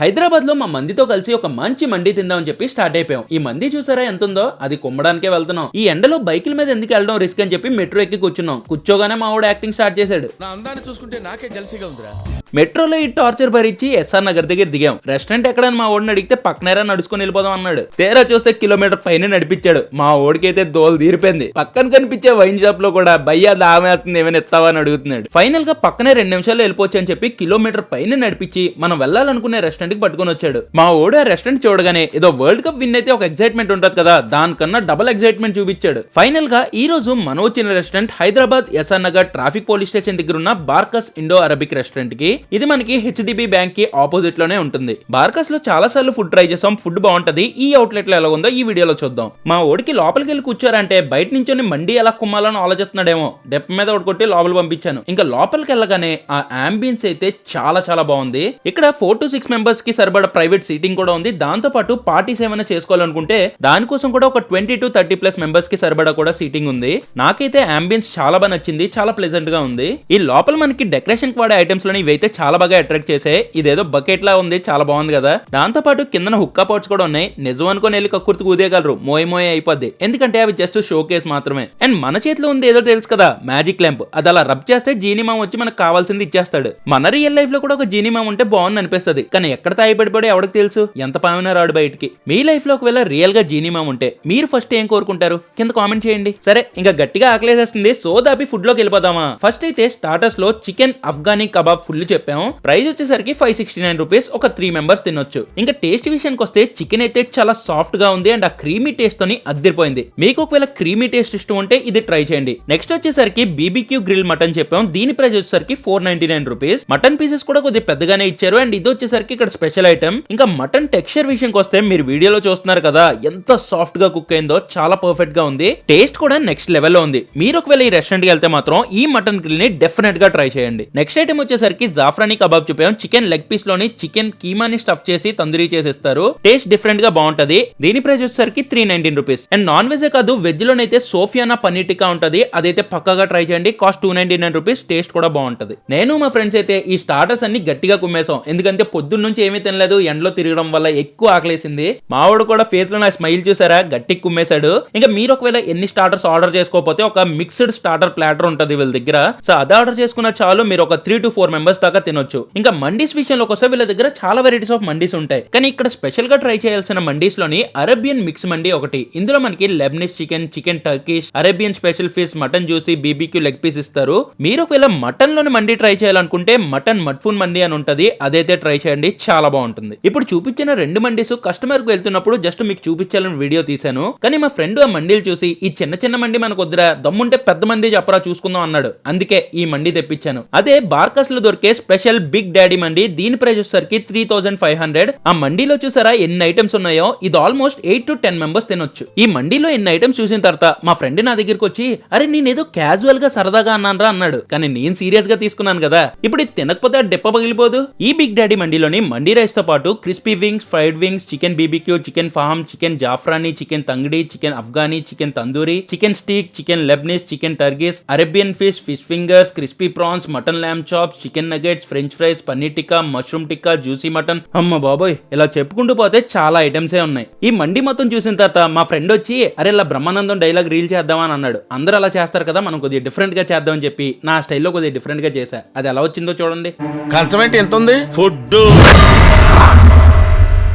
హైదరాబాద్ లో మా మందితో కలిసి ఒక మంచి మండి తిందామని చెప్పి స్టార్ట్ అయిపోయాం. ఈ మంది చూసారా ఎంత ఉందో, అది కుమ్మడానికే వెళ్తున్నాం. ఈ ఎండలో బైకుల మీద ఎందుకు వెళ్ళడం రిస్క్ అని చెప్పి మెట్రో ఎక్కి కూర్చున్నాం. కూర్చోగానే మా వాడు యాక్టింగ్ స్టార్ట్ చేశాడు. నా అందాన్ని చూసుకుంటే నాకే జల్సీగా ఉందిరా. మెట్రోలో ఈ టార్చర్ భరించి ఎస్ఆర్ నగర్ దగ్గర దిగాం. రెస్టారెంట్ ఎక్కడని మా ఓడిని అడిగితే పక్కనేరా నడుచుకొని వెళ్ళిపోదాం అన్నాడు. తేరా చూస్తే కిలోమీటర్ పైన నడిపించాడు. మా ఓడికైతే దోలు తీరిపోయింది. పక్కన కనిపించే వైన్ షాప్ లో కూడా భయ్యా దామేస్తుంది ఏమైనా ఎత్తావా అని అడుగుతున్నాడు. ఫైనల్ గా పక్కనే 2 నిమిషాలు వెళ్ళిపోవచ్చు అని చెప్పి కిలోమీటర్ పైన నడిపించి మనం వెళ్ళాలనుకునే రెస్టారెంట్ కి పట్టుకొని వచ్చాడు. మా ఓడు ఆ రెస్టారెంట్ చూడగానే ఏదో వరల్డ్ కప్ విన్ అయితే ఒక ఎక్సైట్మెంట్ ఉంటది కదా, దానికన్నా డబుల్ ఎక్సైట్మెంట్ చూపించాడు. ఫైనల్ గా ఈ రోజు మనం వచ్చిన restaurant Hyderabad SR Nagar traffic police station దగ్గర ఉన్న బార్కస్ ఇండో అరబిక్ రెస్టారెంట్ కి. ఇది మనకి హెచ్డిబి బ్యాంక్ కి ఆపోజిట్ లోనే ఉంటుంది. బార్కస్ లో చాలా సార్లు ఫుడ్ ట్రై చేసాం. ఫుడ్ బాగుంటది. ఈ అవుట్లెట్ లో ఎలా ఉందో ఈ వీడియోలో చూద్దాం. మా ఓడికి లోపలికి వెళ్ళి కూర్చోరంటే బయట నుంచి మండి ఎలా కుమ్మాలని ఆలోచిస్తున్నాడేమో. డెప్ మీద కొట్టి లోపల పంపించాను. ఇంకా లోపలికి వెళ్ళగానే ఆ అంబియన్స్ అయితే చాలా చాలా బాగుంది. ఇక్కడ 4 to 6 మెంబర్స్ కి సరిపడా ప్రైవేట్ సీటింగ్ కూడా ఉంది. దాంతో పాటు పార్టీస్ ఏమైనా చేసుకోవాలనుకుంటే దానికోసం కూడా ఒక 20 to 30+ మెంబర్స్ కి సరిపడా కూడా సీటింగ్ ఉంది. నాకైతే అంబియన్స్ చాలా బాగా నచ్చింది. చాలా ప్లెజెంట్ గా ఉంది. ఈ లోపల మనకి డెకరేషన్ వాడే ఐటమ్స్ లోని ఇవైతే చాలా బాగా అట్రాక్ట్ చేసే. ఇదేదో బకెట్ లా ఉంది, చాలా బాగుంది కదా. దాంతో పాటు కింద హుక్కా పౌచ్ కూడా ఉన్నాయి. నిజం అనుకుని వెళ్ళి కక్కుర్తి ఊదేయగలరు. మోయ అయిపోద్ది. ఎందుకంటే అవి జస్ట్ షో కేస్ మాత్రమే. అండ్ మన చేతిలో ఉంది ఏదో తెలుసు కదా, మ్యాజిక్ ల్యాంప్. అది అలా రబ్ చేస్తే జీనిమామ్ వచ్చి మనకు కావాల్సింది ఇచ్చేస్తాడు. మన రియల్ లైఫ్ లో కూడా ఒక జీనిమామ్ ఉంటే బాగుంది అనిపిస్తుంది. కానీ ఎక్కడ తాగిపడిపోయి ఎవరికి తెలుసు, ఎంత పామినా రాడు బయటికి. మీ లైఫ్ లో ఒకవేళ రియల్ గా జీనిమామ్ ఉంటే మీరు ఫస్ట్ ఏం కోరుకుంటారు కింద కామెంట్ చేయండి. సరే, ఇంకా గట్టిగా ఆకలేసేస్తుంది. సోదాపి ఫుడ్ లోకి వెళ్ళిపోదామా. ఫస్ట్ అయితే స్టార్టర్స్ లో చికెన్ అఫ్ఘానీ కబాబ్ ఫుల్ చెప్పాము. ప్రైస్ వచ్చేసరికి 569 రూపీస్. ఒక 3 మెంబర్స్ తినొచ్చు. ఇంకా టేస్ట్ విషయానికి వస్తే చికెన్ అయితే చాలా సాఫ్ట్ గా ఉంది. అండ్ ఆ క్రీమీ టేస్ట్ తోని అద్దరిపోయింది. మీకు ఒకవేళ క్రీమీ టేస్ట్ ఇష్టం ఉంటే ఇది ట్రై చేయండి. నెక్స్ట్ వచ్చేసరికి బీబీక్యూ గ్రిల్ మటన్ చెప్పాం. దీని ప్రైస్ వచ్చేసరికి 499 రూపీస్. మటన్ పీసెస్ కూడా కొద్దిగా పెద్దగానే ఇచ్చారు. అండ్ ఇది వచ్చేసరికి ఇక్కడ స్పెషల్ ఐటమ్. ఇంకా మటన్ టెక్స్చర్ విషయానికి వస్తే మీరు వీడియోలో చూస్తున్నారు కదా, ఎంత సాఫ్ట్ గా కుక్ అయిందో. చాలా పర్ఫెక్ట్ గా ఉంది. టేస్ట్ కూడా నెక్స్ట్ లెవెల్ లో ఉంది. మీరు ఒకవేళ ఈ రెస్టారెంట్ కి వెళ్తే మాత్రం ఈ మటన్ గ్రిల్ ని డెఫినెట్ గా ట్రై చేయండి. నెక్స్ట్ ఐటమ్ వచ్చేసరికి జాఫ్రానీ కబాబ్ చెప్పాం. చికెన్ లెగ్ పీస్ లోని చికెన్ కీమాని స్టఫ్ చేసి తందూరీ చేసిస్తారు. టేస్ట్ డిఫరెంట్ గా బాగుంటది. దీని ప్రైస్ వచ్చేసరికి 319 రూపీస్. అండ్ నాన్ వెజ్ కాదు, వెజ్ లోనైతే సోఫియానా పన్నీర్ టిక్కా ఉంటది. అదైతే పక్కగా ట్రై చేయండి. Cost 299 rupees. టేస్ట్ కూడా బాగుంటది. నేను మా ఫ్రెండ్స్ అయితే ఈ స్టార్టర్స్ అన్ని గట్టిగా కుమ్మేసాం. ఎందుకంటే పొద్దున్న నుంచి ఏమీ తినలేదు. ఎండలో తిరగడం వల్ల ఎక్కువ ఆకలేసింది. మావాడు కూడా ఫేస్ లో నా స్మైల్ చూసారా, గట్టిగా కుమ్మేశాడు. ఇంకా మీరు ఒకవేళ ఎన్ని స్టార్టర్స్ ఆర్డర్ చేసుకోకపోతే ఒక మిక్స్డ్ స్టార్టర్ ప్లాటర్ ఉంటది వీళ్ళ దగ్గర. సో అది ఆర్డర్ చేసుకున్న చాలు, మీరు ఒక 3 to 4 మెంబర్స్ దాకా తినొచ్చు. ఇంకా మండీస్ విషయంలోకి వస్తే వీళ్ళ దగ్గర చాలా వెరైటీస్ ఆఫ్ మండీస్ ఉంటాయి. కానీ ఇక్కడ స్పెషల్ గా ట్రై చేయాల్సిన మండీస్ లోని అరేబియన్ మిక్స్ మండీ ఒకటి. ఇందులో మనకి Lebanese chicken, chicken Turkish, Arabian special fish, mutton juicy, BBQ leg piece ఇస్తారు. మీరు ఒకవేళ మటన్ లోని మండీ ట్రై చేయాలనుకుంటే మటన్ మట్ఫూన్ మండీ అని ఉంటది. అదైతే ట్రై చేయండి, చాలా బాగుంటుంది. ఇప్పుడు చూపించిన 2 మండీస్ కస్టమర్ కు వెళ్తున్నప్పుడు జస్ట్ మీకు చూపించాలని వీడియో తీశాను. కానీ మా ఫ్రెండ్ ఆ మండీలు చూసి ఈ చిన్న చిన్న మండీ మనకు వద్దురా, దమ్ముంటే పెద్ద మండీ చెప్పరా చూసుకుందాం అన్నాడు. అందుకే ఈ మండీ తెప్పించాను. అదే బార్కస్ లో దొరికే స్పెషల్ బిగ్ డాడీ మండీ. దీని ప్రైస్ వచ్చేసరికి 3500. ఆ మండీలో చూసారా ఎన్ని ఐటమ్స్ ఉన్నాయో. ఇది ఆల్మోస్ట్ 8 to 10 మెంబర్స్ తినొచ్చు. ఈ మండీలో ఎన్ని ఐటమ్స్ చూసిన తర్వాత మా ఫ్రెండ్ నా దగ్గరికి వచ్చి, అరే నేనేదో క్యాజువల్ గా సరదాగా అన్నానరా అన్నాడు. కానీ నేను సీరియస్ గా తీసుకున్నాను కదా. ఇప్పుడు ఇది తినకపోతే డెప్ప పగిలిపోదు. ఈ బిగ్ డాడీ మండీలోని మండీ రైస్ తో పాటు crispy wings, fried wings, chicken BBQ, chicken ఫామ్, చికెన్ జాఫ్రానీ, chicken tangdi, chicken Afghani, chicken tandoori, chicken steak, chicken Lebanese, chicken Turkish, Arabian fish, fish fingers, crispy prawns, mutton lamb chops, chicken nuggets, French fries, paneer tikka, mushroom tikka, juicy mutton. అమ్మ బాబోయ్, ఇలా చెప్పుకుంటూ పోతే చాలా ఐటమ్సే ఉన్నాయి. ఈ మండి మొత్తం చూసిన తర్వాత మా ఫ్రెండ్ వచ్చి, అరే ఇలా బ్రహ్మానందం డైలాగ్ రీల్ చేద్దామని అన్నాడు. అందరూ అలా చేస్తారు కదా, మనం కొద్దిగా డిఫరెంట్ గా చేద్దామని చెప్పి నా స్టైల్లో కొద్దిగా డిఫరెంట్ గా చేశా. అది ఎలా వచ్చిందో చూడండి. కంచమేంటి ఎంత ఉంది? ఫుడ్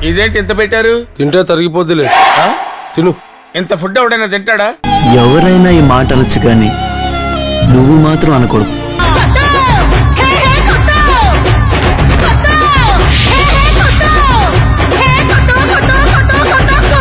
ఇదేంటి ఇంత పెట్టారు? తింటే తరిగిపోద్దిలే, తిను. ఇంత ఫుడ్ ఎవడైనా తింటాడా? ఎవరైనా ఈ మాట అనొచ్చు కానీ నువ్వు మాత్రం అనకూడదు.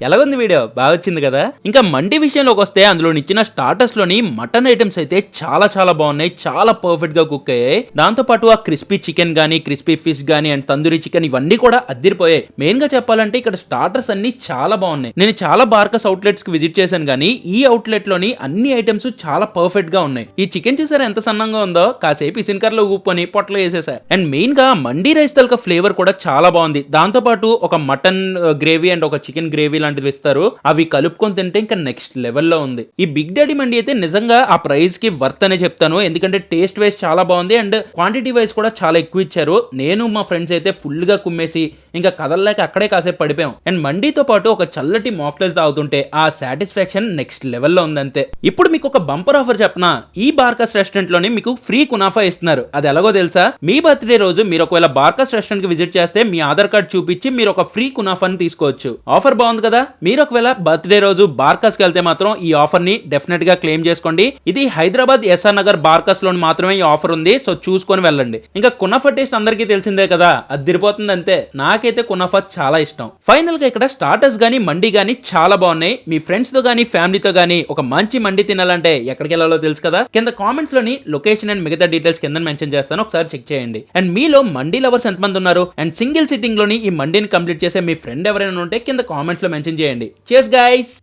ఎలాగుంది వీడియో? బాగా వచ్చింది కదా. ఇంకా మండి విషయంలోకి వస్తే అందులో ఇచ్చిన స్టార్టర్స్ లోని మటన్ ఐటమ్స్ అయితే చాలా చాలా బాగున్నాయి. చాలా పర్ఫెక్ట్ గా కుక్ అయ్యాయి. దాంతో పాటు ఆ క్రిస్పీ చికెన్ గానీ, క్రిస్పీ ఫిష్ గానీ, అండ్ తందూరి చికెన్ ఇవన్నీ కూడా అద్దరిపోయాయి. మెయిన్ గా చెప్పాలంటే ఇక్కడ స్టార్టర్స్ అన్ని చాలా బాగున్నాయి. నేను చాలా బార్కస్ అవుట్లెట్స్ కి విజిట్ చేశాను కానీ ఈ అవుట్లెట్ లోని అన్ని ఐటమ్స్ చాలా పర్ఫెక్ట్ గా ఉన్నాయి. ఈ చికెన్ చూసారా ఎంత సన్నంగా ఉందో, కాసేపు ఇసిన్కర్లో ఊపుకొని పొట్టలో వేసేసా. అండ్ మెయిన్ గా మండీ రైస్ తలక ఫ్లేవర్ కూడా చాలా బాగుంది. దాంతో పాటు ఒక మటన్ గ్రేవీ అండ్ ఒక చికెన్ గ్రేవీ లాంటి లాంటివి ఇస్తారు. అవి కలుపుకొని తింటే ఇంకా నెక్స్ట్ లెవెల్లో ఉంది. ఈ బిగ్ డాడీ మండి అయితే నిజంగా ఆ ప్రైస్ కి వర్త్ అనే చెప్తాను. ఎందుకంటే టేస్ట్ వైజ్ చాలా బాగుంది అండ్ క్వాంటిటీ వైజ్ కూడా చాలా ఎక్కువ ఇచ్చారు. నేను మా ఫ్రెండ్స్ అయితే ఫుల్ గా కుమ్మేసి ఇంకా కదలలేక అక్కడే కాసేపు పడిపోయాం. అండ్ మండీతో పాటు ఒక చల్లటి మాక్టైల్స్ తాగుతుంటే ఆ సాటిస్ఫాక్షన్ నెక్స్ట్ లెవెల్లో ఉందంతే. ఇప్పుడు మీకు ఒక బంపర్ ఆఫర్ చెప్పనా, ఈ బార్కస్ రెస్టారెంట్ లోని మీకు ఫ్రీ కునాఫా ఇస్తున్నారు. అది ఎలాగో తెలుసా, మీ బర్త్డే రోజు మీరు ఒకవేళ బార్కస్ రెస్టారెంట్ కి విజిట్ చేస్తే మీ ఆధార్ కార్డ్ చూపించి మీరు ఒక ఫ్రీ కునాఫాని తీసుకోవచ్చు. ఆఫర్ బాగుంది కదా. మీరు ఒకవేళ బర్త్డే రోజు బార్కస్ కి వెళ్తే మాత్రం ఈ ఆఫర్ ని డెఫినెట్ గా క్లెయిమ్ చేసుకోండి. ఇది హైదరాబాద్ ఎస్ఆర్ నగర్ బార్కస్ లోని మాత్రమే ఈ ఆఫర్ ఉంది. సో చూసుకొని వెళ్ళండి. ఇంకా కునాఫా టేస్ట్ అందరికీ తెలిసిందే కదా, అది తిరిపోతుంది అంతే. నాకైతే కునాఫా చాలా ఇష్టం. ఫైనల్ గా ఇక్కడ స్టార్టర్స్ గానీ మండి గానీ చాలా బాగున్నాయి. మీ ఫ్రెండ్స్ తో గానీ ఫ్యామిలీతో గానీ ఒక మంచి మండి తినాలంటే ఎక్కడికి వెళ్ళాలో తెలుసు కదా. కింద కామెంట్స్ లోని లొకేషన్ అండ్ మిగతా డీటెయిల్స్ కింద మెన్షన్ చేస్తాను, ఒకసారి చెక్ చేయండి. అండ్ మీలో మండి లవర్స్ ఎంతమంది ఉన్నారు అండ్ సింగిల్ సిట్టింగ్ లోని ఈ మండిని కంప్లీట్ చేసే మీ ఫ్రెండ్ ఎవరైనా ఉంటే కింద కామెంట్స్ లో మెన్షన్ చేయండి. చేస్ గైస్.